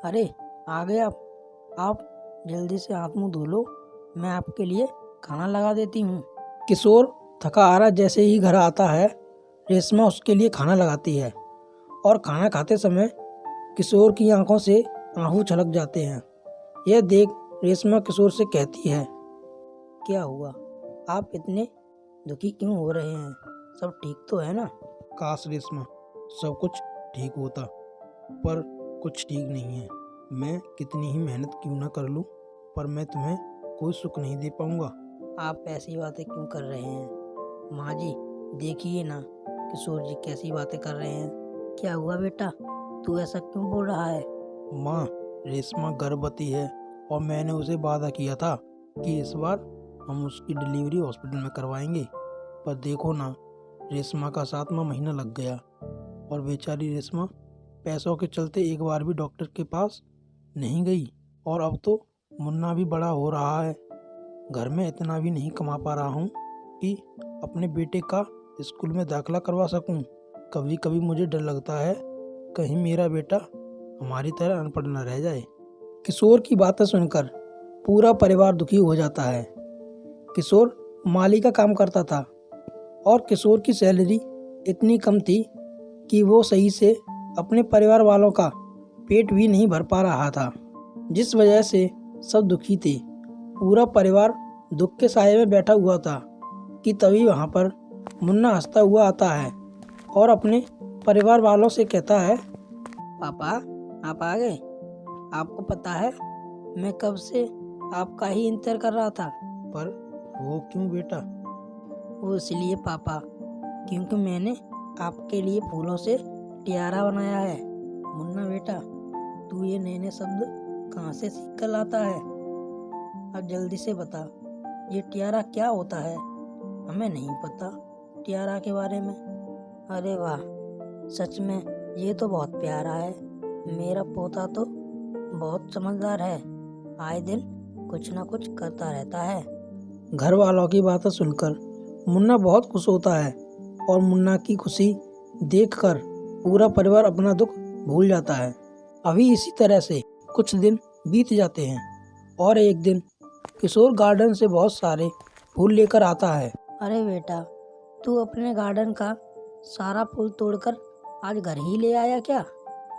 अरे, आ गए आप जल्दी से हाथ मुंह धो लो, मैं आपके लिए खाना लगा देती हूँ। किशोर थका हारा जैसे ही घर आता है, रेशमा उसके लिए खाना लगाती है और खाना खाते समय किशोर की आंखों से आंसू छलक जाते हैं। यह देख रेशमा किशोर से कहती है, क्या हुआ, आप इतने दुखी क्यों हो रहे हैं? सब ठीक तो है ना? काश रेशमा सब कुछ ठीक होता, पर कुछ ठीक नहीं है। मैं कितनी ही मेहनत क्यों ना कर लूं, पर मैं तुम्हें कोई सुख नहीं दे पाऊंगा। आप ऐसी बातें क्यों कर रहे हैं? माँ जी, देखिए ना, किशोर जी कैसी बातें कर रहे हैं। क्या हुआ बेटा, तू ऐसा क्यों बोल रहा है? माँ, रेशमा गर्भवती है और मैंने उसे वादा किया था कि इस बार हम उसकी डिलीवरी हॉस्पिटल में करवाएंगे। पर देखो ना, रेशमा का 7वां महीना लग गया और बेचारी रेशमा पैसों के चलते एक बार भी डॉक्टर के पास नहीं गई। और अब तो मुन्ना भी बड़ा हो रहा है, घर में इतना भी नहीं कमा पा रहा हूँ कि अपने बेटे का स्कूल में दाखिला करवा सकूँ। कभी कभी मुझे डर लगता है कहीं मेरा बेटा हमारी तरह अनपढ़ न रह जाए। किशोर की बातें सुनकर पूरा परिवार दुखी हो जाता है। किशोर माली का काम करता था और किशोर की सैलरी इतनी कम थी कि वो सही से अपने परिवार वालों का पेट भी नहीं भर पा रहा था, जिस वजह से सब दुखी थे। पूरा परिवार दुख के साये में बैठा हुआ था कि तभी वहाँ पर मुन्ना हंसता हुआ आता है और अपने परिवार वालों से कहता है, पापा आप आ गए? आपको पता है मैं कब से आपका ही इंतजार कर रहा था। पर वो क्यों बेटा? वो इसलिए पापा, क्योंकि मैंने आपके लिए फूलों से टियारा बनाया है। मुन्ना बेटा, तू ये नए नए शब्द कहाँ से सीख कर लाता है? अब जल्दी से बता, ये टियारा क्या होता है? हमें नहीं पता टियारा के बारे में। अरे वाह, सच में ये तो बहुत प्यारा है। मेरा पोता तो बहुत समझदार है, आए दिन कुछ ना कुछ करता रहता है। घर वालों की बातें सुनकर मुन्ना बहुत खुश होता है और मुन्ना की खुशी देखकर पूरा परिवार अपना दुख भूल जाता है। अभी इसी तरह से कुछ दिन बीत जाते हैं और एक दिन किशोर गार्डन से बहुत सारे फूल लेकर आता है। अरे बेटा, तू अपने गार्डन का सारा फूल तोड़कर आज घर ही ले आया क्या?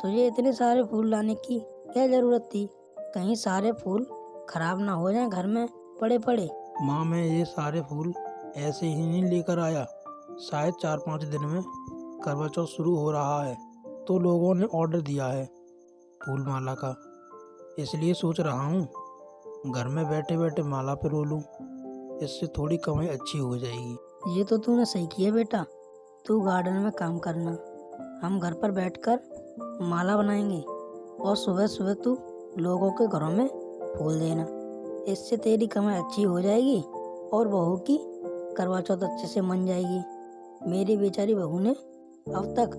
तुझे इतने सारे फूल लाने की क्या जरूरत थी? कहीं सारे फूल खराब ना हो जाएं घर में पड़े पड़े। माँ, मैं ये सारे फूल ऐसे ही नहीं लेकर आया। शायद 4-5 दिन में करवा चौथ शुरू हो रहा है, तो लोगों ने ऑर्डर दिया है फूल माला का, इसलिए सोच रहा हूँ घर में बैठे बैठे माला पे रो लूँ, इससे थोड़ी कमाई अच्छी हो जाएगी। ये तो तूने सही किया बेटा, तू गार्डन में काम करना, हम घर पर बैठकर माला बनाएंगे और सुबह सुबह तू लोगों के घरों में फूल देना। इससे तेरी कमाई अच्छी हो जाएगी और बहू की करवा चौथ अच्छे से मन जाएगी। मेरी बेचारी बहू ने अब तक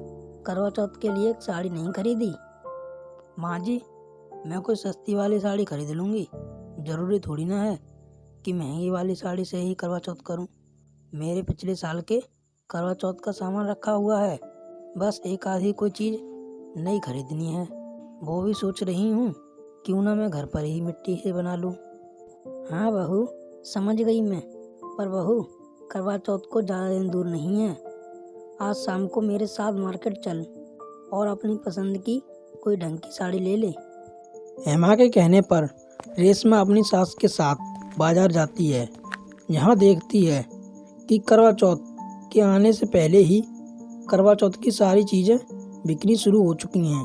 करवा चौथ के लिए एक साड़ी नहीं खरीदी। माँ जी, मैं कोई सस्ती वाली साड़ी खरीद लूँगी, ज़रूरी थोड़ी ना है कि महंगी वाली साड़ी से ही करवा चौथ करूँ। मेरे पिछले साल के करवा चौथ का सामान रखा हुआ है, बस एक आधी कोई चीज़ नई खरीदनी है। वो भी सोच रही हूँ क्यों ना मैं घर पर ही मिट्टी से बना लूँ। हाँ बहू, समझ गई मैं, पर बहू करवा चौथ को ज़्यादा दिन दूर नहीं है। आज शाम को मेरे साथ मार्केट चल और अपनी पसंद की कोई ढंग की साड़ी ले ले। हेमा के कहने पर रेशमा अपनी सास के साथ बाजार जाती है। यहाँ देखती है कि करवा चौथ के आने से पहले ही करवा चौथ की सारी चीज़ें बिकनी शुरू हो चुकी हैं।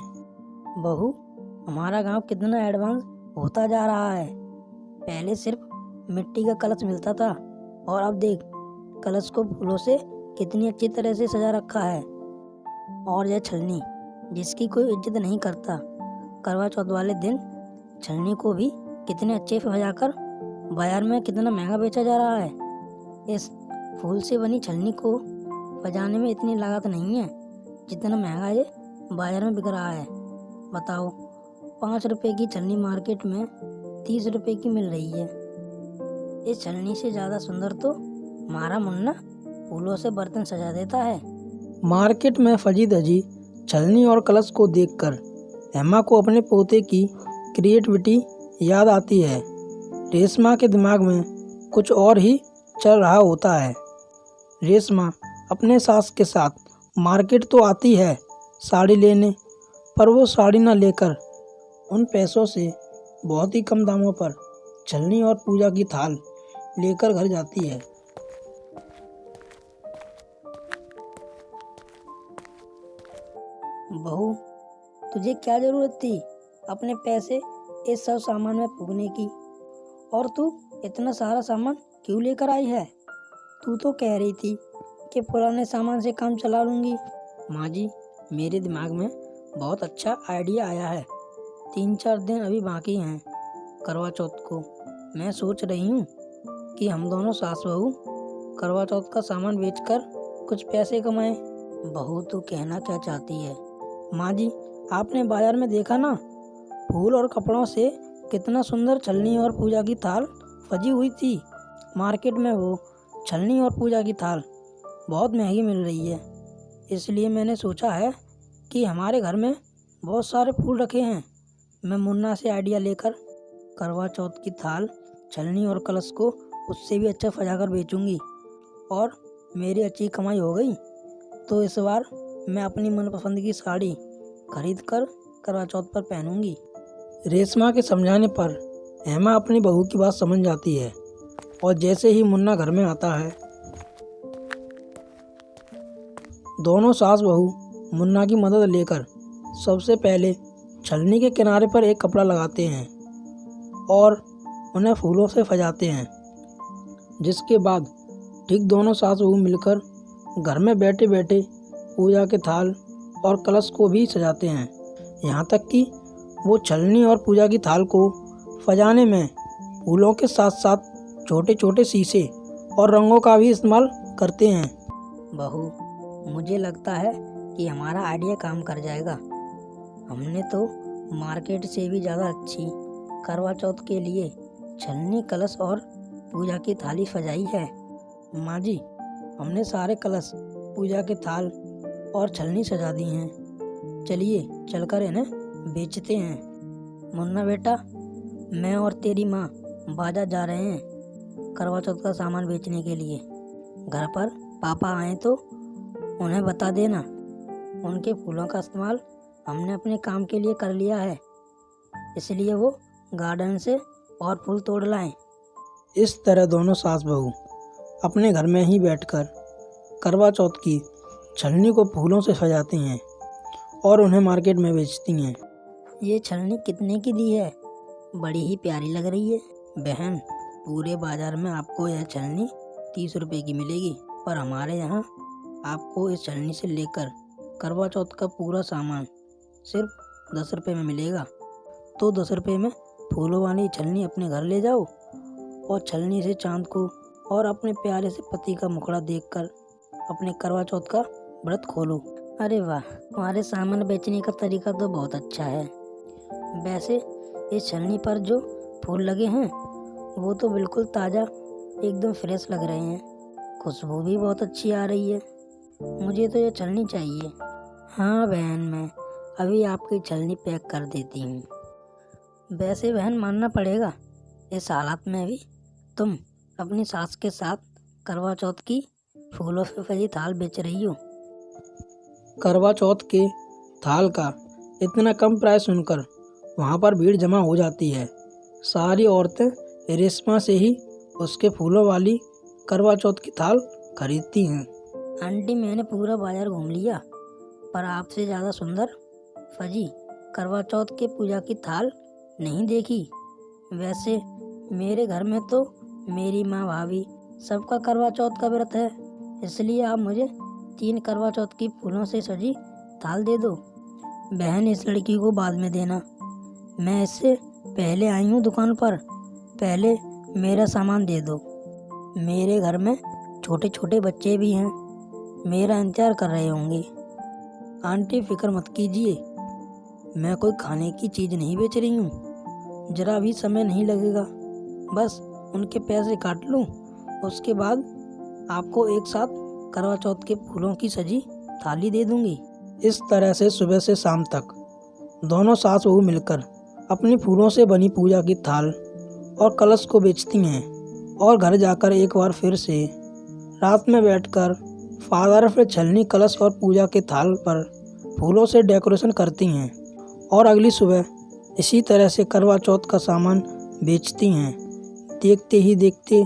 बहू, हमारा गांव कितना एडवांस होता जा रहा है। पहले सिर्फ मिट्टी का कलश मिलता था और अब देख, कलश को फूलों से कितनी अच्छी तरह से सजा रखा है। और यह छलनी, जिसकी कोई इज्जत नहीं करता, करवा चौथ वाले दिन छलनी को भी कितने अच्छे से सजाकर बाजार में कितना महंगा बेचा जा रहा है। इस फूल से बनी छलनी को सजाने में इतनी लागत नहीं है जितना महंगा ये बाजार में बिक रहा है। बताओ, 5 रुपए की छलनी मार्केट में 30 रुपए की मिल रही है। इस छलनी से ज़्यादा सुंदर तो हमारा मुन्ना फूलों से बर्तन सजा देता है। मार्केट में फजी दजी छलनी और कलश को देखकर हेमा को अपने पोते की क्रिएटिविटी याद आती है। रेशमा के दिमाग में कुछ और ही चल रहा होता है। रेशमा अपने सास के साथ मार्केट तो आती है साड़ी लेने, पर वो साड़ी ना लेकर उन पैसों से बहुत ही कम दामों पर छलनी और पूजा की थाल लेकर घर जाती है। बहू, तुझे क्या जरूरत थी अपने पैसे इस सब सामान में फूकने की? और तू इतना सारा सामान क्यों लेकर आई है? तू तो कह रही थी कि पुराने सामान से काम चला लूँगी। माँ जी, मेरे दिमाग में बहुत अच्छा आइडिया आया है। 3-4 दिन अभी बाकी हैं करवा चौथ को। मैं सोच रही हूँ कि हम दोनों सास बहू करवा चौथ का सामान बेचकर कुछ पैसे कमाएं। बहू, तू कहना क्या चाहती है? माँ जी, आपने बाजार में देखा ना, फूल और कपड़ों से कितना सुंदर छलनी और पूजा की थाल सजी हुई थी। मार्केट में वो छलनी और पूजा की थाल बहुत महंगी मिल रही है। इसलिए मैंने सोचा है कि हमारे घर में बहुत सारे फूल रखे हैं। मैं मुन्ना से आइडिया लेकर करवा चौथ की थाल, छलनी और कलश को उससे भी अच्छा सजा कर बेचूंगी और मेरी अच्छी कमाई हो गई तो इस बार मैं अपनी मनपसंद की साड़ी खरीद कर करवा चौथ पर पहनूंगी। रेशमा के समझाने पर हेमा अपनी बहू की बात समझ जाती है और जैसे ही मुन्ना घर में आता है, दोनों सास बहू मुन्ना की मदद लेकर सबसे पहले छलनी के किनारे पर एक कपड़ा लगाते हैं और उन्हें फूलों से सजाते हैं। जिसके बाद ठीक दोनों सास बहू मिलकर घर में बैठे बैठे पूजा के थाल और कलश को भी सजाते हैं। यहाँ तक कि वो छलनी और पूजा की थाल को सजाने में फूलों के साथ साथ छोटे छोटे शीशे और रंगों का भी इस्तेमाल करते हैं। बहू, मुझे लगता है कि हमारा आइडिया काम कर जाएगा। हमने तो मार्केट से भी ज़्यादा अच्छी करवा चौथ के लिए छलनी, कलश और पूजा की थाली सजाई है। माँ जी, हमने सारे कलश, पूजा के थाल और छलनी सजा दी हैं। चलिए चलकर इन्हें बेचते हैं। मुन्ना बेटा, मैं और तेरी माँ बाजार जा रहे हैं करवा चौथ का सामान बेचने के लिए। घर पर पापा आए तो उन्हें बता देना। उनके फूलों का इस्तेमाल हमने अपने काम के लिए कर लिया है, इसलिए वो गार्डन से और फूल तोड़ लाएं। इस तरह दोनों सास बहू अपने घर में ही बैठकर करवा चौथ की छलनी को फूलों से सजाती हैं और उन्हें मार्केट में बेचती हैं। ये छलनी कितने की दी है? बड़ी ही प्यारी लग रही है। बहन, पूरे बाजार में आपको यह छलनी 30 रुपए की मिलेगी, पर हमारे यहाँ आपको इस छलनी से लेकर करवा चौथ का पूरा सामान सिर्फ 10 रुपए में मिलेगा। तो 10 रुपए में फूलों वाली छलनी अपने घर ले जाओ और छलनी से चांद को और अपने प्यारे से पति का मुखड़ा देखकर अपने करवा चौथ का व्रत खोलो। अरे वाह, तुम्हारे सामान बेचने का तरीका तो बहुत अच्छा है। वैसे इस छलनी पर जो फूल लगे हैं वो तो बिल्कुल ताज़ा, एकदम फ्रेश लग रहे हैं। खुशबू भी बहुत अच्छी आ रही है। मुझे तो ये छलनी चाहिए। हाँ बहन, मैं अभी आपकी छलनी पैक कर देती हूँ। वैसे बहन, मानना पड़ेगा, इस हालात में भी तुम अपनी सास के साथ करवा चौथ की फूलों से सजी थाल बेच रही हो। करवा चौथ के थाल का इतना कम प्राइस सुनकर वहाँ पर भीड़ जमा हो जाती है। सारी औरतें रेशमा से ही उसके फूलों वाली करवा चौथ की थाल खरीदती हैं। आंटी, मैंने पूरा बाजार घूम लिया, पर आपसे ज़्यादा सुंदर सजी करवा चौथ के पूजा की थाल नहीं देखी। वैसे मेरे घर में तो मेरी माँ, भाभी सबका करवा चौथ का व्रत है, इसलिए आप मुझे 3 करवा चौथ की फूलों से सजी थाल दे दो। बहन, इस लड़की को बाद में देना, मैं इससे पहले आई हूँ दुकान पर। पहले मेरा सामान दे दो। मेरे घर में छोटे छोटे बच्चे भी हैं, मेरा इंतजार कर रहे होंगे। आंटी, फिक्र मत कीजिए, मैं कोई खाने की चीज़ नहीं बेच रही हूँ। ज़रा भी समय नहीं लगेगा, बस उनके पैसे काट लूँ, उसके बाद आपको एक साथ करवा चौथ के फूलों की सजी थाली दे दूंगी। इस तरह से सुबह से शाम तक दोनों सास बहू मिलकर अपनी फूलों से बनी पूजा की थाल और कलश को बेचती हैं और घर जाकर एक बार फिर से रात में बैठकर फादर फिर छलनी कलश और पूजा के थाल पर फूलों से डेकोरेशन करती हैं और अगली सुबह इसी तरह से करवा चौथ का सामान बेचती हैं। देखते ही देखते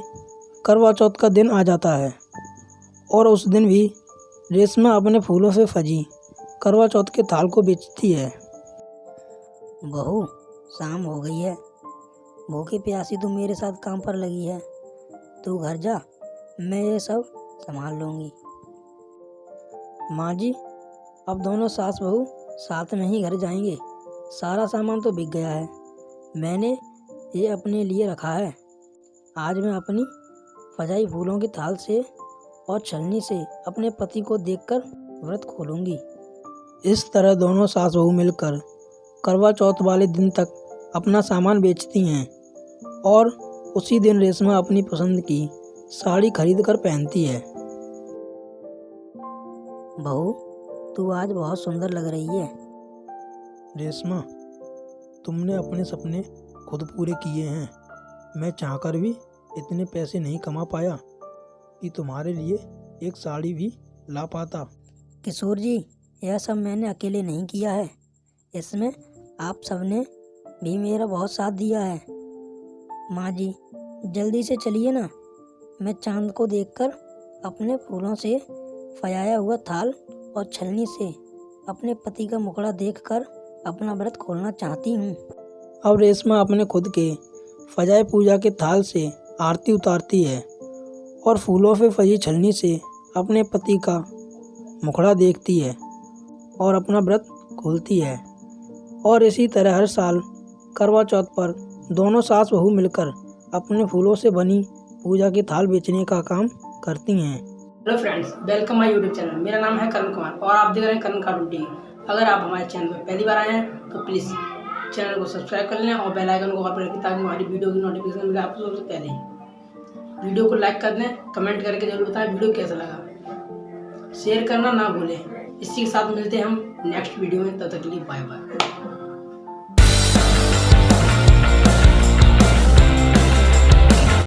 करवा चौथ का दिन आ जाता है और उस दिन भी रेशमा अपने फूलों से सजी करवा चौथ के थाल को बेचती है। बहू, शाम हो गई है, भूखी प्यासी तू मेरे साथ काम पर लगी है। तू घर जा, मैं ये सब संभाल लूँगी। माँ जी, अब दोनों सास बहू साथ में ही घर जाएंगे। सारा सामान तो बिक गया है, मैंने ये अपने लिए रखा है। आज मैं अपनी सजाई फूलों की थाल से और छलनी से अपने पति को देखकर व्रत खोलूँगी। इस तरह दोनों सास बहू मिलकर करवा चौथ वाले दिन तक अपना सामान बेचती हैं और उसी दिन रेशमा अपनी पसंद की साड़ी खरीद कर पहनती है। बहू, तू आज बहुत सुंदर लग रही है। रेशमा, तुमने अपने सपने खुद पूरे किए हैं। मैं चाहकर भी इतने पैसे नहीं कमा पाया कि तुम्हारे लिए एक साड़ी भी ला पाता। किशोर जी, यह सब मैंने अकेले नहीं किया है, इसमें आप सबने भी मेरा बहुत साथ दिया है। माँ जी, जल्दी से चलिए ना, मैं चांद को देखकर अपने फूलों से सजाया हुआ थाल और छलनी से अपने पति का मुखड़ा देखकर अपना व्रत खोलना चाहती हूँ। अब रेशमा अपने खुद के सजाए पूजा के थाल से आरती उतारती है और फूलों से सजी छलनी से अपने पति का मुखड़ा देखती है और अपना व्रत खोलती है। और इसी तरह हर साल करवा चौथ पर दोनों सास बहू मिलकर अपने फूलों से बनी पूजा की थाल बेचने का काम करती हैं। Hello friends, welcome my YouTube channel. मेरा नाम है करण कुमार और आप देख रहे हैं करण कार्टून टीवी। अगर आप हमारे चैनल पर पहली बार आए हैं तो प्लीज़ चैनल को सब्सक्राइब कर लें और बेल आइकन को ऑल पर रखें ताकि हमारी वीडियो की नोटिफिकेशन मिले आपको सबसे पहले। वीडियो को लाइक कर दें, कमेंट करके जरूर बताएं वीडियो कैसा लगा। शेयर करना ना भूलें। इसी के साथ मिलते हैं हम नेक्स्ट वीडियो में, तब तक के लिए बाय बाय।